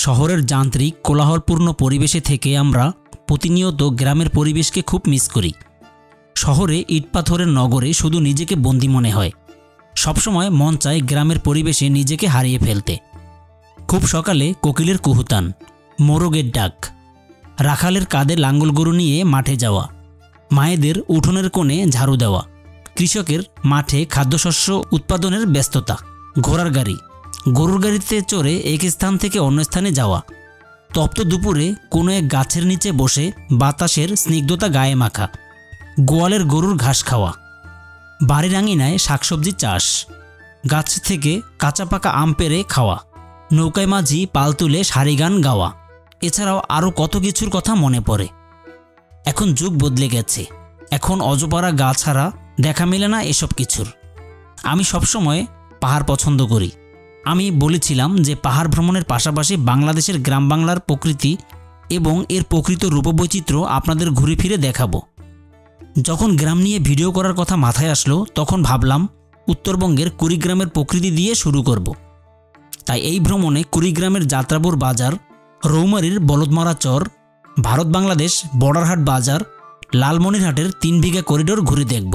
শহরের যান্ত্রিক কোলাহলপূর্ণ পরিবেশে থেকে আমরা প্রতিনিয়ত গ্রামের পরিবেশকে খুব মিস করি। শহরে ইটপাথরের নগরে শুধু নিজেকে বন্দি মনে হয়। সবসময় মন চায় গ্রামের পরিবেশে নিজেকে হারিয়ে ফেলতে। খুব সকালে কোকিলের কুহুতান, মোরগের ডাক, রাখালের কাঁধে লাঙ্গল গরু নিয়ে মাঠে যাওয়া, মায়েদের উঠোনের কোণে ঝাড়ু দেওয়া, কৃষকের মাঠে খাদ্যশস্য উৎপাদনের ব্যস্ততা, ঘোড়ার গাড়ি, গরুর গাড়িতে চড়ে এক স্থান থেকে অন্য স্থানে যাওয়া, তপ্ত দুপুরে কোনো এক গাছের নিচে বসে বাতাসের স্নিগ্ধতা গায়ে মাখা, গোয়ালের গরুর ঘাস খাওয়া, বাড়ির আঙিনায় শাকসবজি চাষ, গাছ থেকে কাঁচা পাকা আম পেড়ে খাওয়া, নৌকায় মাঝি পাল তুলে সারি গান গাওয়া, এছাড়াও আরও কত কিছুর কথা মনে পড়ে। এখন যুগ বদলে গেছে, এখন অজপাড়া গা ছাড়া দেখা মেলে না এসব কিছুর। আমি সবসময় পাহাড় পছন্দ করি। আমি বলেছিলাম যে পাহাড় ভ্রমণের পাশাপাশি বাংলাদেশের গ্রাম বাংলার প্রকৃতি এবং এর প্রকৃত রূপবৈচিত্র্য আপনাদের ঘুরে ফিরে দেখাবো। যখন গ্রাম নিয়ে ভিডিও করার কথা মাথায় আসলো তখন ভাবলাম উত্তরবঙ্গের কুড়িগ্রামের প্রকৃতি দিয়ে শুরু করব। তাই এই ভ্রমণে কুড়িগ্রামের যাত্রাপুর বাজার, রৌমারীর বলদমারা চর, ভারত বাংলাদেশ বর্ডারহাট বাজার, লালমনিরহাটের 3 বিঘা করিডোর ঘুরে দেখব।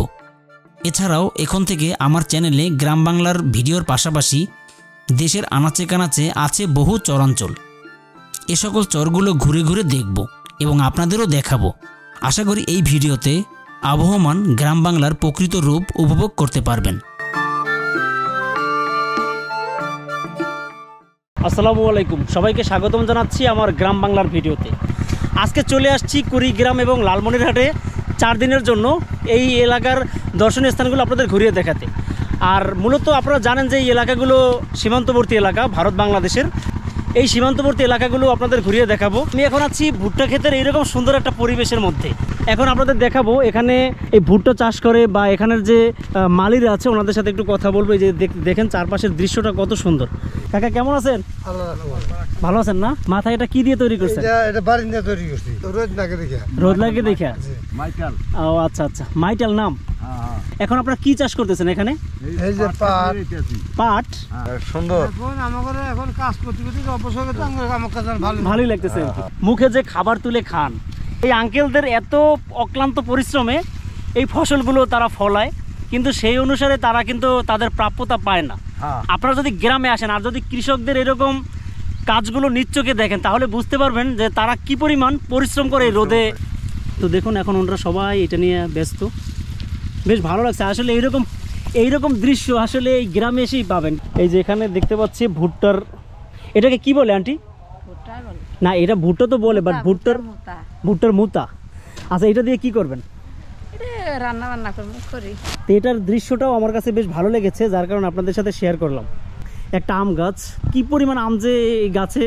এছাড়াও এখন থেকে আমার চ্যানেলে গ্রাম বাংলার ভিডিওর পাশাপাশি দেশের আনাচে কানাচে আছে বহু চরাঞ্চল। এ সকল চরগুলো ঘুরে ঘুরে দেখব এবং আপনাদেরও দেখাবো। আশা করি এই ভিডিওতে আবহমান গ্রাম বাংলার প্রকৃত রূপ উপভোগ করতে পারবেন। আসসালামু আলাইকুম, সবাইকে স্বাগতম জানাচ্ছি আমার গ্রাম বাংলার ভিডিওতে। আজকে চলে আসছি কুড়িগ্রাম এবং লালমনিরহাটে 4 দিনের জন্য এই এলাকার দর্শনীয় স্থানগুলো আপনাদের ঘুরিয়ে দেখাতে। আর মূলত আপনারা জানেন যে এই এলাকাগুলো সীমান্তবর্তী এলাকা ভারত বাংলাদেশের। এই সীমান্তবর্তী এলাকাগুলো আপনাদের ঘুরিয়ে দেখাবো। আমি এখন আছি ভুট্টা ক্ষেতের এইরকম সুন্দর একটা পরিবেশের মধ্যে। এখন আপনাদের দেখাবো এখানে এই ভুট্টা চাষ করে বা এখানের যে মালিরা আছে ওনাদের সাথে একটু কথা বলবো। এই যে দেখেন চারপাশের দৃশ্যটা কত সুন্দর। কাকা কেমন আছেন? ভালো আছেন না? মাথায় এটা কি দিয়ে তৈরি করছেন? এটা বাড়ি দিয়ে তৈরি করছি, রোদ লাগে দেখে। মাইটাল। ও আচ্ছা আচ্ছা, মাইটাল নাম। এখন আপনারা কি চাষ করতেছেন এখানে? এই যে পাট। সুন্দর। এখন কাজ করতে করতে অবসর ভালোই লাগতেছে। মুখে যে খাবার তুলে খান, এই আঙ্কেলদের এত অক্লান্ত পরিশ্রমে এই ফসলগুলো তারা ফলায়, কিন্তু সেই অনুসারে তারা কিন্তু তাদের প্রাপ্যতা পায় না। আপনারা যদি গ্রামে আসেন আর যদি কৃষকদের এরকম কাজগুলো নিশ্চোখে দেখেন তাহলে বুঝতে পারবেন যে তারা কি পরিমাণ পরিশ্রম করে রোদে। তো দেখুন এখন ওনারা সবাই এটা নিয়ে ব্যস্ত। বেশ ভালো লাগছে আসলে। এইরকম দৃশ্য আসলে এই গ্রামে এসেই পাবেন। এই যে এখানে দেখতে পাচ্ছি ভুট্টার, এটাকে কি বলে আন্টি? না এটা ভুট্টা তো বলে, বাট ভুট্টার মুতা। আচ্ছা এটা দিয়ে কি করবেন? রান্না বান্না করি। তো এটার দৃশ্যটাও আমার কাছে বেশ ভালো লেগেছে, যার কারণে আপনাদের সাথে শেয়ার করলাম। একটা আম গাছ, কি পরিমাণ আম যে এই গাছে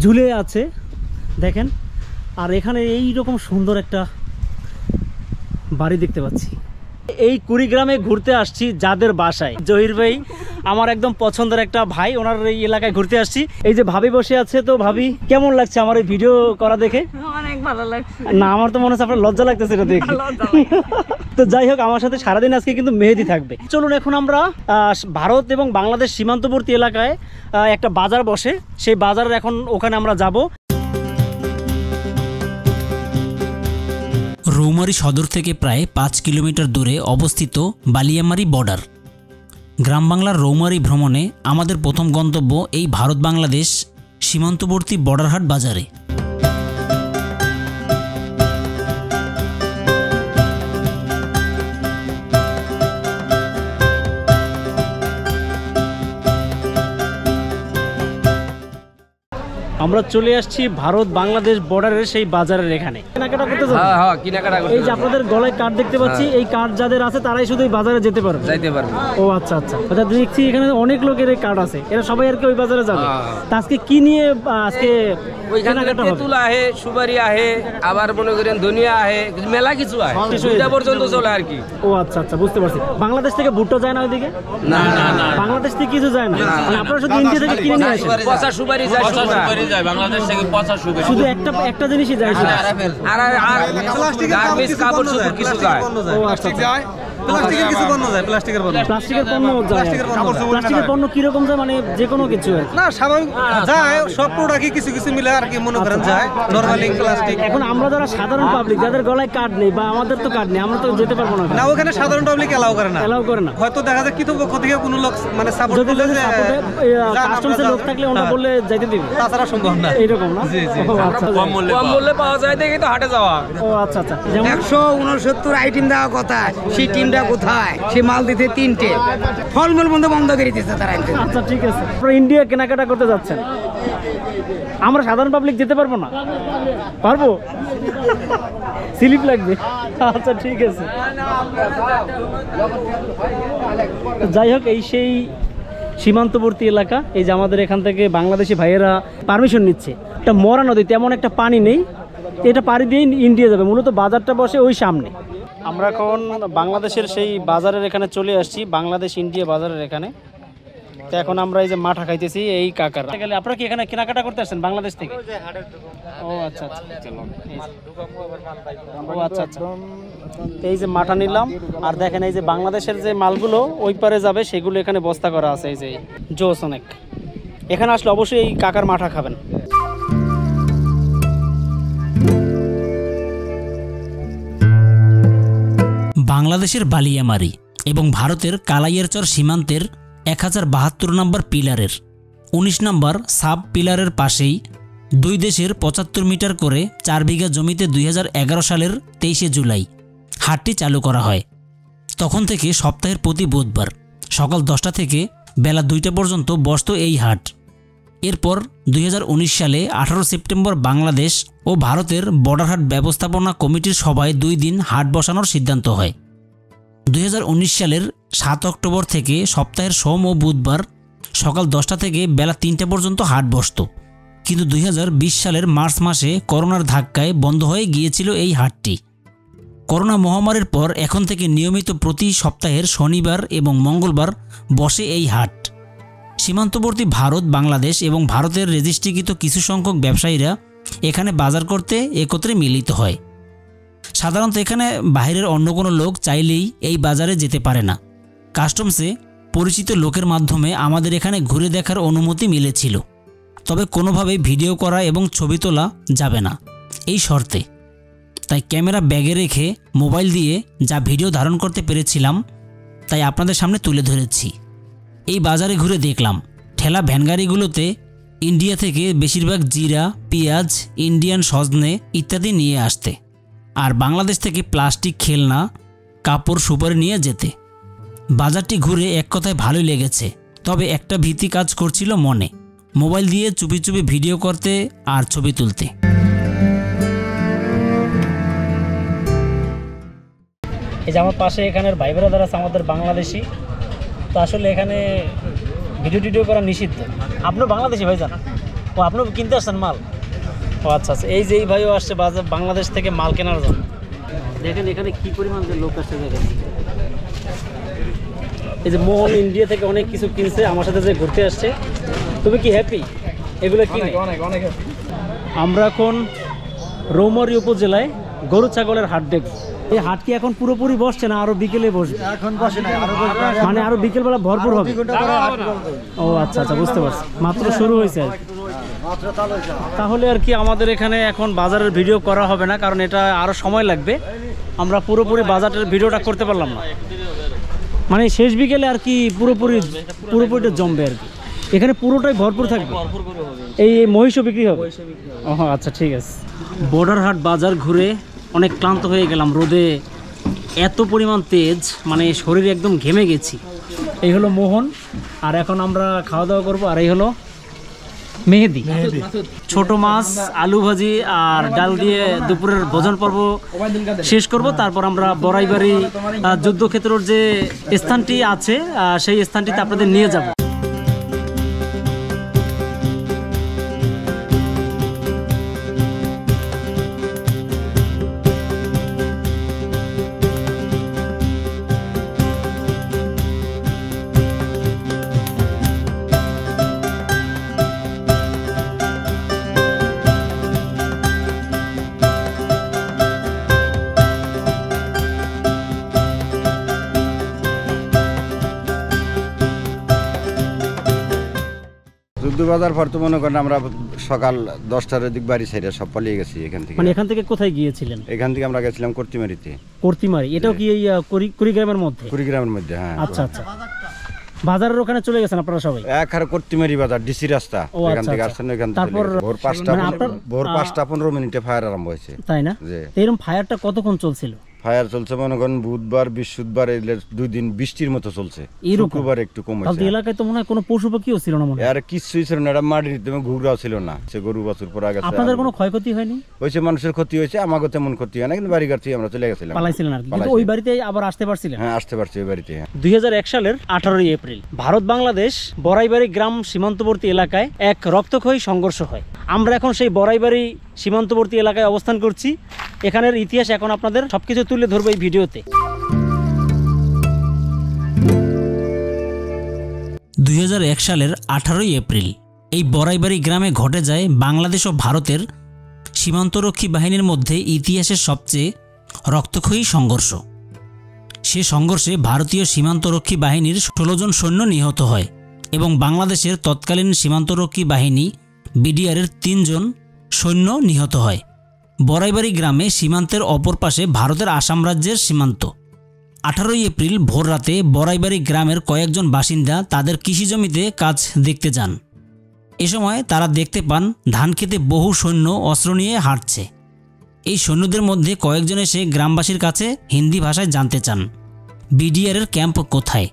ঝুলে আছে দেখেন। আর এখানে এই রকম সুন্দর একটা বাড়ি দেখতে পাচ্ছি। এই কুড়িগ্রামে ঘুরতে আসছি যাদের বাসায়। জহির ভাই আমার একদম পছন্দের একটা ভাই, ওনার এই এলাকায় ঘুরতে আসছি। এই যে ভাবি বসে আছে, তো ভাবি কেমন লাগছে আমার এই ভিডিও করা দেখে? অনেক ভালো লাগছে। না আমার তো মনে হচ্ছে আপনার লজ্জা লাগতেছে এটা দেখে। তো যাই হোক, আমার সাথে সারাদিন আজকে কিন্তু মেহেদি থাকবে। চলুন এখন আমরা ভারত এবং বাংলাদেশ সীমান্তবর্তী এলাকায় একটা বাজার বসে, সেই বাজারের এখন ওখানে আমরা যাব। রৌমারী সদর থেকে প্রায় 5 কিলোমিটার দূরে অবস্থিত বালিয়ামারি বর্ডার। গ্রাম বাংলার রৌমারী ভ্রমণে আমাদের প্রথম গন্তব্য এই ভারত বাংলাদেশ সীমান্তবর্তী বর্ডারহাট বাজারে। আমরা চলে আসছি ভারত বাংলাদেশ বর্ডারের সেই বাজারের এখানে। কেনাকাটা করতে যাবো। হ্যাঁ কেনাকাটা করতে। এই যে আপনাদের গলায় কার্ড দেখতে পাচ্ছি, এই কার্ড যাদের আছে তারাই শুধু এই বাজারে যেতে পারবে। ও আচ্ছা আচ্ছা। দেখছি এখানে অনেক লোকের এই কার্ড আছে, এরা সবাই আর কি ওই বাজারে যাবে। আজকে কি নিয়ে আজকে কেনাকাটা হবে? তেঁতুল আহে, সুপারি আহে, আবার মনে করেন ধনিয়া আহে, মেলা কিছু আহে, দুইটা পর্যন্ত চলে আর কি। ও আচ্ছা আচ্ছা, বুঝতে পারছি। বাংলাদেশ থেকে ভুট্টা যায় না ওইদিকে? না না না, বাংলাদেশ থেকে কিছু যায় না। মানে আপনারা শুধু ইন্ডিয়া থেকে কিনে নিয়ে আসেন? পচা সুপারি যায়, বাংলাদেশ থেকে পচা সুপারি শুধু একটা জিনিসই যায়। আর গার্মেন্টস কাপড় চোপড় কিছু যায়। ও আচ্ছা। প্লাস্টিকের কিছু পণ্য যায়, প্লাস্টিকের পণ্য যায়। প্লাস্টিকের পণ্য কিরকম যায়, মানে যে কোনো কিছু না স্বাভাবিক যায়, সব প্রোডাক্টই কিছু কিছু মিলে আর কি মনে করেন যায়, নরমালি প্লাস্টিক। এখন আমরা যারা সাধারণ পাবলিক, যাদের গলায় কার্ড নেই বা আমাদের তো কার্ড নেই, আমরা তো যেতে পারবো না। না ওখানে সাধারণ পাবলিক এলাও করে না, হয়তো দেখা যায় কৃতপক্ষ থেকে কোনো লোক মানে সাপোর্ট করলে যে কাস্টমসের লোক থাকলে ওটা বললে যাইতে দিবে, তাছাড়া সম্ভব না এইরকম না। কম মূল্যে পাওয়া যায় দেখি তো হাটে যাওয়া। ও আচ্ছা আচ্ছা, যেমন 169 আইটেম দেওয়া কথা, সেই টিমটা কোথায়? সে মাল দিতে 3টে, ফলমূল বন্ধ করে দিচ্ছে তারা। আচ্ছা ঠিক আছে, আপনারা ইন্ডিয়া কেনাকাটা করতে যাচ্ছেন, আমরা সাধারণ পাবলিক যেতে পারবো না? পারবো, স্লিপ লাগবে। আচ্ছা ঠিক আছে, যাই হোক এই সেই সীমান্তবর্তী এলাকা। এই যে আমাদের এখান থেকে বাংলাদেশি ভাইয়েরা পারমিশন নিচ্ছে, একটা মরা নদী, তেমন একটা পানি নেই, এটা পাড়ি দিয়েই ইন্ডিয়া যাবে। মূলত বাজারটা বসে ওই সামনে। আমরা এখন বাংলাদেশের সেই বাজারের এখানে চলে আসছি, বাংলাদেশ ইন্ডিয়া বাজারের এখানে। তো এখন আমরা এই যে মাঠা খাইতেছি এই কাকার। আপনারা কি এখানে কেনাকাটা করতে আসছেন বাংলাদেশ থেকে? ও আচ্ছা আচ্ছা, ও আচ্ছা আচ্ছা, এই যে মাঠা নিলাম। আর দেখেন এই যে বাংলাদেশের যে মালগুলো ওই পারে যাবে সেগুলো এখানে বস্তা করা আছে। এই যে জোস অনেক, এখানে আসলে অবশ্যই এই কাকার মাঠা খাবেন। বাংলাদেশের বালিয়ামারি এবং ভারতের কালাইয়ারচর সীমান্তের 1072 নম্বর পিলারের 19 নম্বর সাব পিলারের পাশেই দুই দেশের 75 মিটার করে 4 বিঘা জমিতে 2011 সালের 23 জুলাই হাটটি চালু করা হয়। তখন থেকে সপ্তাহের প্রতি বুধবার সকাল 10টা থেকে বেলা 2টা পর্যন্ত বসত এই হাট। এরপর 2019 সালে 18 সেপ্টেম্বর বাংলাদেশ ও ভারতের বর্ডার হাট ব্যবস্থাপনা কমিটির সভায় 2 দিন হাট বসানোর সিদ্ধান্ত হয়। 2019 সালের 7 অক্টোবর থেকে সপ্তাহের সোম ও বুধবার সকাল 10টা থেকে বেলা 3টা পর্যন্ত হাট বসত। কিন্তু 2020 সালের মার্চ মাসে করোনার ধাক্কায় বন্ধ হয়ে গিয়েছিল এই হাটটি। করোনা মহামারীর পর এখন থেকে নিয়মিত প্রতি সপ্তাহের শনিবার এবং মঙ্গলবার বসে এই হাট। সীমান্তবর্তী ভারত, বাংলাদেশ এবং ভারতের রেজিস্ট্রিকৃত কিছু সংখ্যক ব্যবসায়ীরা এখানে বাজার করতে একত্রে মিলিত হয়। সাধারণত এখানে বাইরের অন্য কোনো লোক চাইলেই এই বাজারে যেতে পারে না। কাস্টমসে পরিচিত লোকের মাধ্যমে আমাদের এখানে ঘুরে দেখার অনুমতি মিলেছিল, তবে কোনোভাবেই ভিডিও করা এবং ছবি তোলা যাবে না এই শর্তে। তাই ক্যামেরা ব্যাগে রেখে মোবাইল দিয়ে যা ভিডিও ধারণ করতে পেরেছিলাম তাই আপনাদের সামনে তুলে ধরেছি। এই বাজারে ঘুরে দেখলাম ঠেলা ভ্যানগাড়িগুলোতে ইন্ডিয়া থেকে বেশিরভাগ জিরা, পেঁয়াজ, ইন্ডিয়ান সজনে ইত্যাদি নিয়ে আসতে, আর বাংলাদেশ থেকে প্লাস্টিক, খেলনা, কাপড়, সুপারি নিয়ে যেতে। বাজারটি ঘুরে এক কথায় ভালোই লেগেছে, তবে একটা ভীতি কাজ করছিল মনে, মোবাইল দিয়ে চুপি চুপি ভিডিও করতে আর ছবি তুলতে। এই যে আমার পাশে এখানের ভাই ব্রাদার আছে আমাদের বাংলাদেশি, তো আসলে এখানে ভিডিও করা নিষিদ্ধ। আপনিও বাংলাদেশি ভাইজান? ও আপনিও কিনতে আসছেন মাল? ও আচ্ছা আচ্ছা, এই যে এই ভাইও আসছে বাংলাদেশ থেকে মাল কেনার জন্য। দেখেন এখানে কি পরিমাণ লোক আসছে, দেখেন এই যে মোহন ইন্ডিয়া থেকে অনেক কিছু কিনছে, আমার সাথে যে ঘুরতে আসছে। তুমি কি হ্যাপি এগুলো কিনে? আমরা এখন রৌমারী উপজেলায় গরু ছাগলের হাট দেখব। এই হাট কি এখন পুরোপুরি বসছে না আরো বিকেলে বসবে? এখন বসে না, মানে আরো বিকেলবেলা ভরপুর হবে। ও আচ্ছা আচ্ছা, বুঝতে পারছি, মাত্র শুরু হয়েছে। তাহলে আর কি আমাদের এখানে এখন বাজারের ভিডিও করা হবে না, কারণ এটা আরো সময় লাগবে। আমরা পুরোপুরি বাজারের ভিডিওটা করতে পারলাম না, মানে শেষ বিকেলে আর কি পুরোপুরিটা জমবে আর কি। এখানে পুরোটাই ভরপুর থাকবে, এই মহিষও বিক্রি হবে। ও আচ্ছা ঠিক আছে। বর্ডার হাট বাজার ঘুরে অনেক ক্লান্ত হয়ে গেলাম, রোদে এত পরিমাণ তেজ, মানে শরীরে একদম ঘেমে গেছি। এই হলো মোহন, আর এখন আমরা খাওয়া দাওয়া করবো। আর এই হলো মেহেদি, ছোট মাছ, আলু ভাজি আর ডাল দিয়ে দুপুরের ভোজন পর্ব শেষ করব। তারপর আমরা বড়াইবাড়ি যুদ্ধক্ষেত্রের যে স্থানটি আছে সেই স্থানটিতে আপনাদের নিয়ে যাব। বুদ্ধবাজার পর তো মনে করেন আমরা সকাল 10টার দিক বাড়ি ছেড়ে সব পালিয়ে গেছি এখান থেকে। মানে এখান থেকে কোথায় গিয়েছিলেন? এখান থেকে আমরা গেছিলাম কর্তিমারিতে। কর্তিমারি, এটাও কি এই কুড়িগ্রামের মধ্যে? কুড়িগ্রামের মধ্যে, হ্যাঁ। আচ্ছা আচ্ছা, বাজারের ওখানে চলে গেছেন আপনারা সবাই? একবারে কর্তিমারি বাজার, ডিসি রাস্তা, এখান থেকে আসছেন। এখান থেকে তারপর ভোর 5:15 ফায়ার আরম্ভ হয়েছে, তাই না? এরকম ফায়ারটা কতক্ষণ চলছিল? ফায়ার চলছে মনে করেন বুধবার বৃহস্পতিবার 2 দিন বৃষ্টির মতো চলছে, শুক্রবার একটু কমেছে। এলাকায় তো মনে হয় কোনো পশু পাখিও ছিল না, মনে হয়। আর কিছুই ছিল না, মাটির ঘুরাও ছিল না, সে গরু বাছুর পড়া গেছে। আপনাদের কোনো ক্ষয়ক্ষতি হয়নি? হয়েছে, মানুষের ক্ষতি হয়েছে, আমাকে তেমন ক্ষতি হয় না, কিন্তু বাড়ি ঘর থেকে আমরা চলে গেছিলাম, পালাইছিলেন আর কি। কিন্তু ওই বাড়িতে আবার আসতে পারছিলেন? হ্যাঁ, আসতে পারছি ওই বাড়িতে। 2001 সালের 18 এপ্রিল ভারত বাংলাদেশ বড়াইবাড়ি গ্রাম সীমান্তবর্তী এলাকায় এক রক্তক্ষয়ী সংঘর্ষ হয়। আমরা এখন সেই বড়াইবাড়ি সীমান্তবর্তী এলাকায় অবস্থান করছি। এখানের ইতিহাস এখন আপনাদের সবকিছু তুলে ধরবো এই ভিডিওতে। 2001 সালের 18 এপ্রিল এই বড়াইবাড়ি গ্রামে ঘটে যায় বাংলাদেশ ও ভারতের সীমান্তরক্ষী বাহিনীর মধ্যে ইতিহাসের সবচেয়ে রক্তক্ষয়ী সংঘর্ষ। সে সংঘর্ষে ভারতীয় সীমান্তরক্ষী বাহিনীর 16 জন সৈন্য নিহত হয় এবং বাংলাদেশের তৎকালীন সীমান্তরক্ষী বাহিনী বিডিআরের 3 জন সৈন্য নিহত হয়। বড়াইবাড়ি গ্রামে সীমান্তের অপর পাশে ভারতের আসাম রাজ্যের সীমান্ত। 18 এপ্রিল ভোর রাতে বড়াইবাড়ি গ্রামের কয়েকজন বাসিন্দা তাদের কৃষিজমিতে কাজ দেখতে যান। এ সময় তারা দেখতে পান ধান খেতে বহু সৈন্য অস্ত্র নিয়ে হাঁটছে। এই সৈন্যদের মধ্যে কয়েকজন এসে গ্রামবাসীর কাছে হিন্দি ভাষায় জানতে চান বিডিআরের ক্যাম্প কোথায়।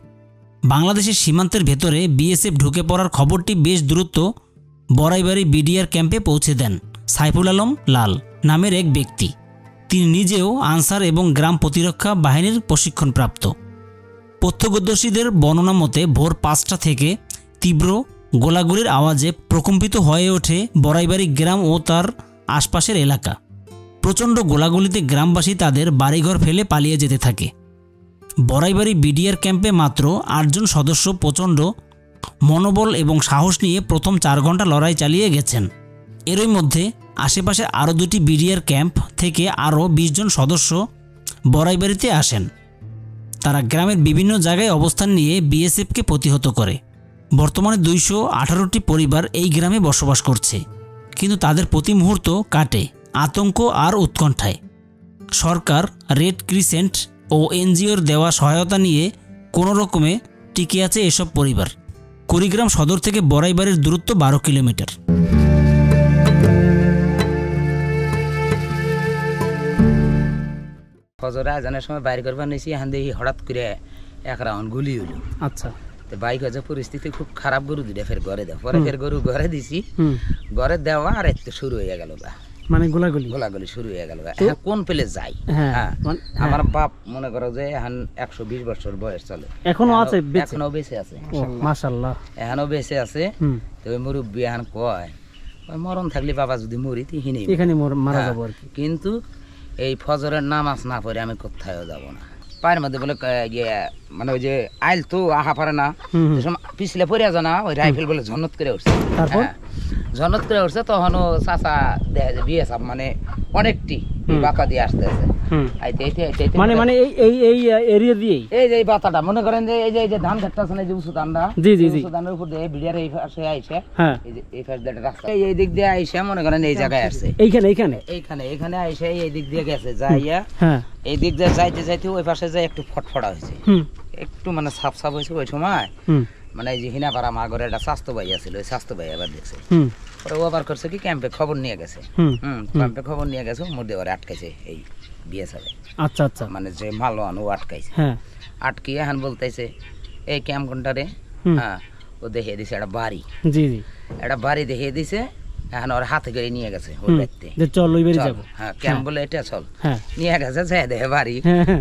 বাংলাদেশের সীমান্তের ভেতরে বিএসএফ ঢুকে পড়ার খবরটি বেশ দ্রুত বড়াইবাড়ি বিডিআর ক্যাম্পে পৌঁছে দেন সাইফুল আলম লাল নামের এক ব্যক্তি। তিনি নিজেও আনসার এবং গ্রাম প্রতিরক্ষা বাহিনীর প্রশিক্ষণপ্রাপ্ত। প্রত্যক্ষদর্শীদের বর্ণনা মতে ভোর 5টা থেকে তীব্র গোলাগুলির আওয়াজে প্রকম্পিত হয়ে ওঠে বড়াইবাড়ি গ্রাম ও তার আশপাশের এলাকা। প্রচণ্ড গোলাগুলিতে গ্রামবাসী তাদের বাড়িঘর ফেলে পালিয়ে যেতে থাকে। বড়াইবাড়ি বিডিআর ক্যাম্পে মাত্র 8 জন সদস্য প্রচণ্ড মনোবল এবং সাহস নিয়ে প্রথম 4 ঘন্টা লড়াই চালিয়ে গেছেন। এরই মধ্যে আশেপাশে আরও 2টি বিডিআর ক্যাম্প থেকে আরও 20 জন সদস্য বড়াইবাড়িতে আসেন। তারা গ্রামের বিভিন্ন জায়গায় অবস্থান নিয়ে বিএসএফকে প্রতিহত করে। বর্তমানে 218টি পরিবার এই গ্রামে বসবাস করছে, কিন্তু তাদের প্রতি মুহূর্ত কাটে আতঙ্ক আর উৎকণ্ঠায়। সরকার, রেড ক্রিসেন্ট ও এনজিওর দেওয়া সহায়তা নিয়ে কোনো রকমে টিকে আছে এসব পরিবার। কুড়িগ্রাম সদর থেকে বড়াইবাড়ির দূরত্ব 12 কিলোমিটার। ফজরে আজানের সময় বাইর করবার নিয়েছি, এখান দিয়ে হঠাৎ করে এক রাউন্ড গুলি হলো। আচ্ছা, তো বাইক হচ্ছে পরিস্থিতি খুব খারাপ, গরু দুটা ফের ঘরে দেওয়া, পরে ফের গরু ঘরে দিছি, ঘরে দেওয়া আর একটু শুরু হয়ে গেল, মানে গোলাগুলি শুরু হয়ে গেল। কোন পেলে যাই? আমার বাপ মনে করো যে এখন 120 বছর বয়স চলে, এখনো আছে, এখনো বেঁচে আছে, মাশাআল্লাহ, এখনো বেঁচে আছে। তো ওই মুরব্বী এখন কয় মরণ থাকলে বাবা যদি মরি এখানে মারা যাবো আর কি। কিন্তু এই ফজরের নামাজ না পড়ে আমি কোথাও যাব না। পায়ের মধ্যে বলে মানে ওই যে আইল তো আহা পারে না, পিছলে পড়ে যায় না, ওই রাইফেল বলে ঝনত করে উঠছে। ঝনত করে উঠছে, তখন ও চাচা বিয়ে সব মানে অনেকটি বাতা দিয়ে আসতেছে। মানে মানে এই এই এরিয়া দিয়ে এই যে বাতাটা মনে করেন যে এই যে ধান ঘাটটা আছে না, যে উঁচু ধানটা, উঁচু ধানের উপর দিয়ে বিড়িয়ার এই পাশে আইসে, এই পাশ দিয়ে রাস্তা, এই দিক দিয়ে আইসে মনে করেন এই জায়গায় আসছে, এইখানে আইসে এই দিক দিয়ে গেছে যাইয়া, এই দিক দিয়ে যাইতে যাইতে ওই পাশে যাই একটু ফটফটা হয়েছে, একটু মানে সাপ সাপ হয়েছে। ওই সময় মানে এই যে হিনাপাড়া মা ঘরে একটা স্বাস্থ্য ভাই আছিল, ওই স্বাস্থ্য ভাই আবার দেখছে, পরে ও আবার করছে কি ক্যাম্পে খবর নিয়ে গেছে, ক্যাম্পে খবর নিয়ে গেছে, মধ্যে ঘরে আটকাইছে এই বিএসএফ। আচ্ছা আচ্ছা, মানে যে মালওয়ান ও আটকাইছে, আটকিয়ে এখন বলতেছে এই ক্যাম্প কোনটারে, হ্যাঁ ও দেখিয়ে দিছে একটা বাড়ি, একটা বাড়ি দেখিয়ে দিছে, এখন ওর হাতে করে নিয়ে গেছে, হ্যাঁ ক্যাম্প বলে এটা চল, নিয়ে গেছে, যাই দেখে বাড়ি,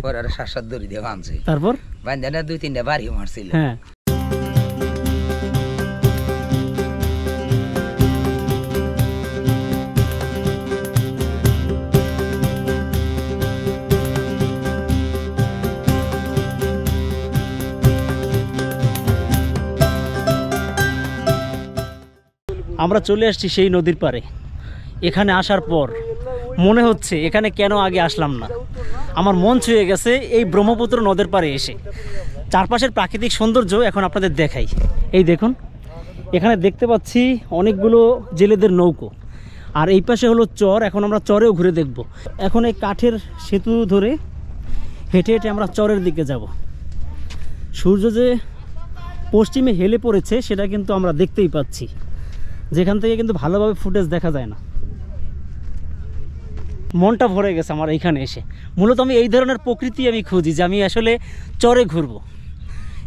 ওর আর 7-7 দড়ি দিয়ে বাঁধছে, তারপর বাঁধে 2-3টা বাড়ি মারছিল। আমরা চলে আসছি সেই নদীর পাড়ে। এখানে আসার পর মনে হচ্ছে এখানে কেন আগে আসলাম না। আমার মন ছুঁয়ে গেছে এই ব্রহ্মপুত্র নদের পাড়ে এসে। চারপাশের প্রাকৃতিক সৌন্দর্য এখন আপনাদের দেখাই। এই দেখুন, এখানে দেখতে পাচ্ছি অনেকগুলো জেলেদের নৌকো, আর এই পাশে হলো চর। এখন আমরা চরেও ঘুরে দেখব। এখন এই কাঠের সেতু ধরে হেঁটে হেঁটে আমরা চরের দিকে যাব। সূর্য যে পশ্চিমে হেলে পড়েছে সেটা কিন্তু আমরা দেখতেই পাচ্ছি, যেখান থেকে কিন্তু ভালোভাবে ফুটেজ দেখা যায় না। মনটা ভরে গেছে আমার এইখানে এসে। মূলত আমি এই ধরনের প্রকৃতি আমি খুঁজি, যে আমি আসলে চরে ঘুরবো।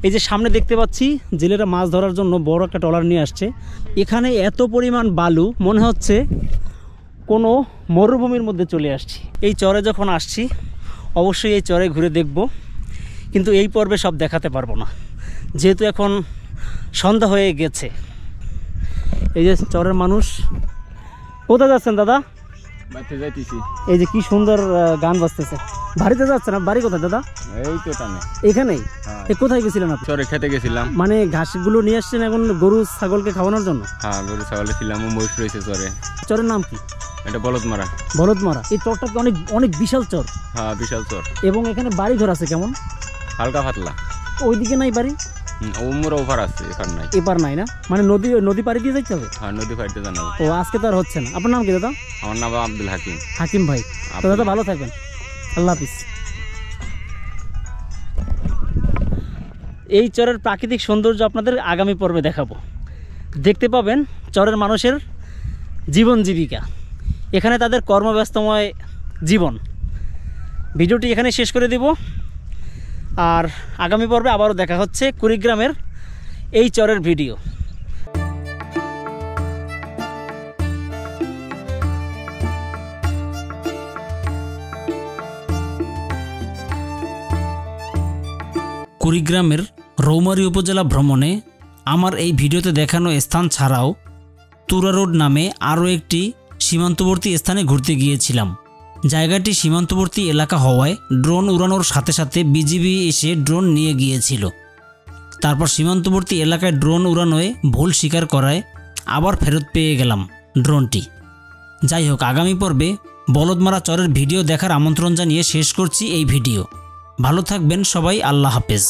এই যে সামনে দেখতে পাচ্ছি জেলেরা মাছ ধরার জন্য বড় একটা ট্রলার নিয়ে আসছে। এখানে এত পরিমাণ বালু, মনে হচ্ছে কোনো মরুভূমির মধ্যে চলে আসছি। এই চরে যখন আসছি অবশ্যই এই চরে ঘুরে দেখব, কিন্তু এই পর্বে সব দেখাতে পারবো না, যেহেতু এখন সন্ধ্যা হয়ে গেছে। এই যে চরের মানুষ। কোথায় যাচ্ছেন দাদা? বাড়িতে যাইতেছি। এই যে কি সুন্দর গান বাজতেছে। বাড়িতে যাচ্ছেন? বাড়ি কোথায় দাদা? এই তো টানে এখানেই। কোথায় গেছিলেন আপনি? চরে খেতে গেছিলাম। মানে ঘাসগুলো নিয়ে আসছেন এখন গরু ছাগলকে খাওয়ানোর জন্য? হ্যাঁ, গরু ছাগলে ছিলাম, মহিষ রয়েছে চরে। চরের নাম কি? এটা বলদমারা। বলদমারা। এই চরটা কি অনেক অনেক বিশাল চর? হ্যাঁ, বিশাল চর। এবং এখানে বাড়ি ঘর আছে কেমন? হালকা পাতলা। ওইদিকে নাই বাড়ি? ওমর ওভার আছে, এপার নাই। এপার নাই না, মানে নদী পাড়ি দিয়ে যাইতে হবে? হ্যাঁ, নদী পাড়িতে জানাবো। ও, আজকে তো আর হচ্ছে না। আপনার নাম কি দাদা? আমার নাম আব্দুল হাকিম। হাকিম ভাই। তো দাদা ভালো থাকবেন, আল্লাহ হাফিজ। এই চরের প্রাকৃতিক সৌন্দর্য আপনাদের আগামী পর্বে দেখাবো। দেখতে পাবেন চরের মানুষের জীবন জীবিকা, এখানে তাদের কর্মব্যস্তময় জীবন। ভিডিওটি এখানে শেষ করে দিব, আর আগামী পর্বে আবারও দেখা হচ্ছে কুড়িগ্রামের এই চরের ভিডিও। কুড়িগ্রামের রৌমারী উপজেলা ভ্রমণে আমার এই ভিডিওতে দেখানো স্থান ছাড়াও তুরা রোড নামে আরও একটি সীমান্তবর্তী স্থানে ঘুরতে গিয়েছিলাম। জায়গাটি সীমান্তবর্তী এলাকা হওয়ায় ড্রোন উড়ানোর সাথে সাথে বিজিবি এসে ড্রোন নিয়ে গিয়েছিল। তারপর সীমান্তবর্তী এলাকায় ড্রোন উড়ানোয় ভুল স্বীকার করায় আবার ফেরত পেয়ে গেলাম ড্রোনটি। যাই হোক, আগামী পর্বে বলদমারা চরের ভিডিও দেখার আমন্ত্রণ জানিয়ে শেষ করছি এই ভিডিও। ভালো থাকবেন সবাই, আল্লাহ হাফেজ।